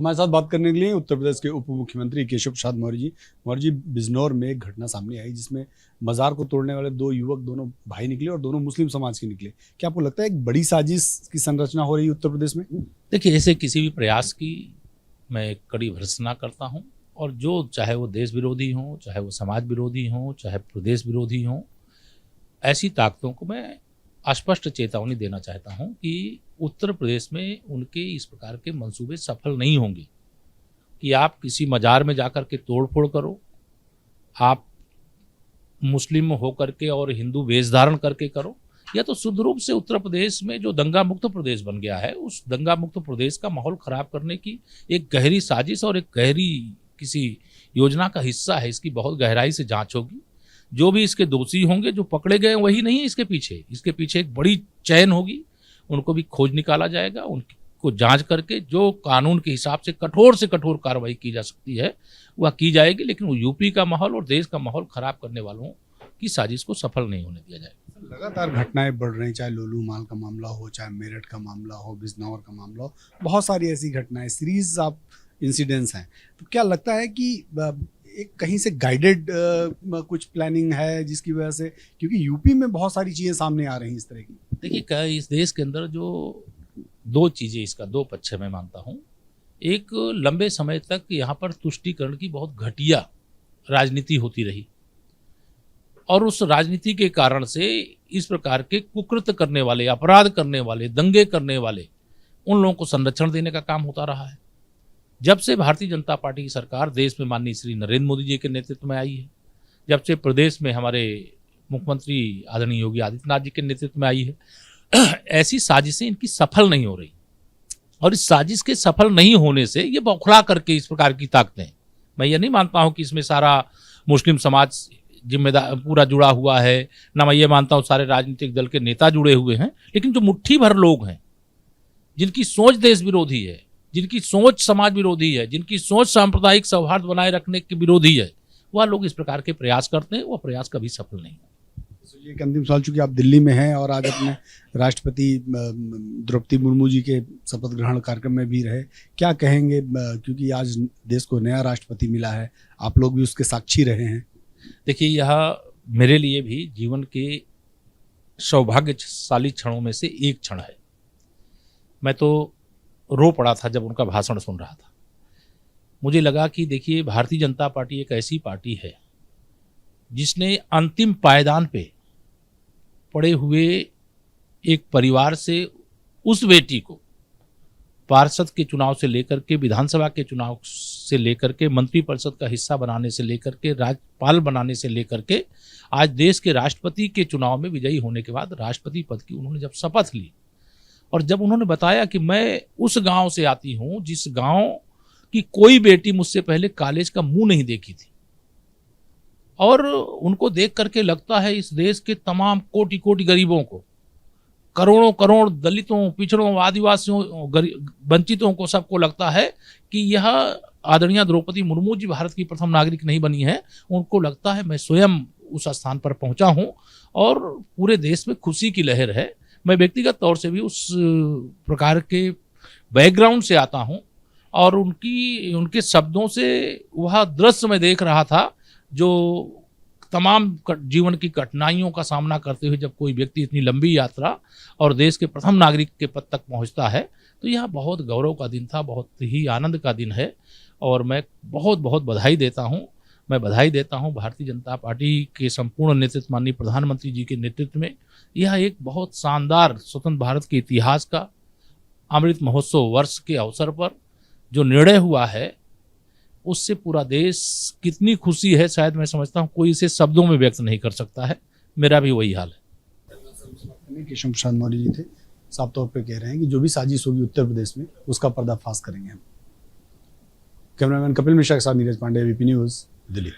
हमारे साथ बात करने के लिए उत्तर प्रदेश के उप मुख्यमंत्री केशव प्रसाद मौर्य जी बिजनौर में एक घटना सामने आई जिसमें मजार को तोड़ने वाले दो युवक, दोनों भाई निकले और दोनों मुस्लिम समाज के निकले। क्या आपको लगता है एक बड़ी साजिश की संरचना हो रही है उत्तर प्रदेश में? देखिए, ऐसे किसी भी प्रयास की मैं कड़ी भर्त्सना करता हूं, और जो चाहे वो देश विरोधी हों, चाहे वो समाज विरोधी हों, चाहे प्रदेश विरोधी हों, ऐसी ताकतों को मैं स्पष्ट चेतावनी देना चाहता हूं कि उत्तर प्रदेश में उनके इस प्रकार के मंसूबे सफल नहीं होंगे। कि आप किसी मजार में जाकर के तोड़फोड़ करो, आप मुस्लिम होकर के और हिंदू वेश धारण करके करो, या तो शुद्ध रूप से उत्तर प्रदेश में जो दंगा मुक्त प्रदेश बन गया है, उस दंगा मुक्त प्रदेश का माहौल खराब करने की एक गहरी साजिश और एक गहरी किसी योजना का हिस्सा है। इसकी बहुत गहराई से जांच होगी। जो भी इसके दोषी होंगे, जो पकड़े गए वही नहीं है इसके पीछे एक बड़ी चैन होगी। उनको भी खोज निकाला जाएगा, उनको जांच करके जो कानून के हिसाब से कठोर कार्रवाई की जा सकती है वह की जाएगी। लेकिन वो यूपी का माहौल और देश का माहौल खराब करने वालों की साजिश को सफल नहीं होने दिया जाएगा। लगातार घटनाएं बढ़ रही, चाहे लोलू माल का मामला हो, चाहे मेरठ का मामला हो, बिजनौर का मामला हो, बहुत सारी ऐसी घटनाएं, सीरीज ऑफ इंसिडेंट्स हैं। तो क्या लगता है कि एक कहीं से गाइडेड कुछ प्लानिंग है जिसकी वजह से, क्योंकि यूपी में बहुत सारी चीजें सामने आ रही हैं इस तरह की? देखिए, इस देश के अंदर जो दो चीजें, इसका दो पक्ष मैं मानता हूँ। एक, लंबे समय तक यहाँ पर तुष्टीकरण की बहुत घटिया राजनीति होती रही, और उस राजनीति के कारण से इस प्रकार के कुकृत्य करने वाले, अपराध करने वाले, दंगे करने वाले, उन लोगों को संरक्षण देने का काम होता रहा है। जब से भारतीय जनता पार्टी की सरकार देश में माननीय श्री नरेंद्र मोदी जी के नेतृत्व में आई है, जब से प्रदेश में हमारे मुख्यमंत्री आदरणीय योगी आदित्यनाथ जी के नेतृत्व में आई है, ऐसी साजिशें इनकी सफल नहीं हो रही। और इस साजिश के सफल नहीं होने से ये बौखला करके इस प्रकार की ताकतें, मैं ये नहीं मानता हूं कि इसमें सारा मुस्लिम समाज जिम्मेदार पूरा जुड़ा हुआ है, ना मैं ये मानता हूं सारे राजनीतिक दल के नेता जुड़े हुए हैं, लेकिन जो मुट्ठी भर लोग हैं जिनकी सोच देश विरोधी है, जिनकी सोच समाज विरोधी है, जिनकी सोच सांप्रदायिक सौहार्द बनाए रखने की विरोधी है, वह लोग इस प्रकार के प्रयास करते हैं। वह प्रयास कभी सफल नहीं है। ये एक अंतिम सवाल, चूंकि आप दिल्ली में हैं और आज अपने राष्ट्रपति द्रौपदी मुर्मू जी के शपथ ग्रहण कार्यक्रम में भी रहे, क्या कहेंगे? क्योंकि आज देश को नया राष्ट्रपति मिला है, आप लोग भी उसके साक्षी रहे हैं। देखिए, यह मेरे लिए भी जीवन के सौभाग्यशाली क्षणों में से एक क्षण है। मैं तो रो पड़ा था जब उनका भाषण सुन रहा था। मुझे लगा कि देखिए, भारतीय जनता पार्टी एक ऐसी पार्टी है जिसने अंतिम पायदान पे पड़े हुए एक परिवार से उस बेटी को पार्षद के चुनाव से लेकर के, विधानसभा के चुनाव से लेकर के, मंत्रिपरिषद का हिस्सा बनाने से लेकर के, राज्यपाल बनाने से लेकर के, आज देश के राष्ट्रपति के चुनाव में विजयी होने के बाद राष्ट्रपति पद की उन्होंने जब शपथ ली, और जब उन्होंने बताया कि मैं उस गांव से आती हूं जिस गांव की कोई बेटी मुझसे पहले कॉलेज का मुंह नहीं देखी थी, और उनको देख करके लगता है इस देश के तमाम कोटि कोटि गरीबों को, करोड़ों करोड़ दलितों, पिछड़ों, आदिवासियों, वंचितों को, सबको लगता है कि यह आदरणीय द्रौपदी मुर्मू जी भारत की प्रथम नागरिक नहीं बनी है। उनको लगता है मैं स्वयं उस स्थान पर पहुंचा हूं और पूरे देश में खुशी की लहर है। मैं व्यक्तिगत तौर से भी उस प्रकार के बैकग्राउंड से आता हूं, और उनके शब्दों से वह दृश्य मैं देख रहा था जो तमाम जीवन की कठिनाइयों का सामना करते हुए जब कोई व्यक्ति इतनी लंबी यात्रा और देश के प्रथम नागरिक के पद तक पहुंचता है, तो यह बहुत गौरव का दिन था, बहुत ही आनंद का दिन है। और मैं बहुत बहुत बधाई देता हूं। मैं बधाई देता हूं भारतीय जनता पार्टी के संपूर्ण नेतृत्व, माननीय प्रधानमंत्री जी के नेतृत्व में। यह एक बहुत शानदार स्वतंत्र भारत के इतिहास का अमृत महोत्सव वर्ष के अवसर पर जो निर्णय हुआ है, उससे पूरा देश कितनी खुशी है, शायद मैं समझता हूँ कोई इसे शब्दों में व्यक्त नहीं कर सकता है। मेरा भी वही हाल है। केशव प्रसाद मौर्य जी थे, साफ तौर पे कह रहे हैं कि जो भी साजिश होगी उत्तर प्रदेश में उसका पर्दाफाश करेंगे हम। कैमरामैन कपिल मिश्रा के साथ नीरज पांडे, एबीपी न्यूज़, दिल्ली।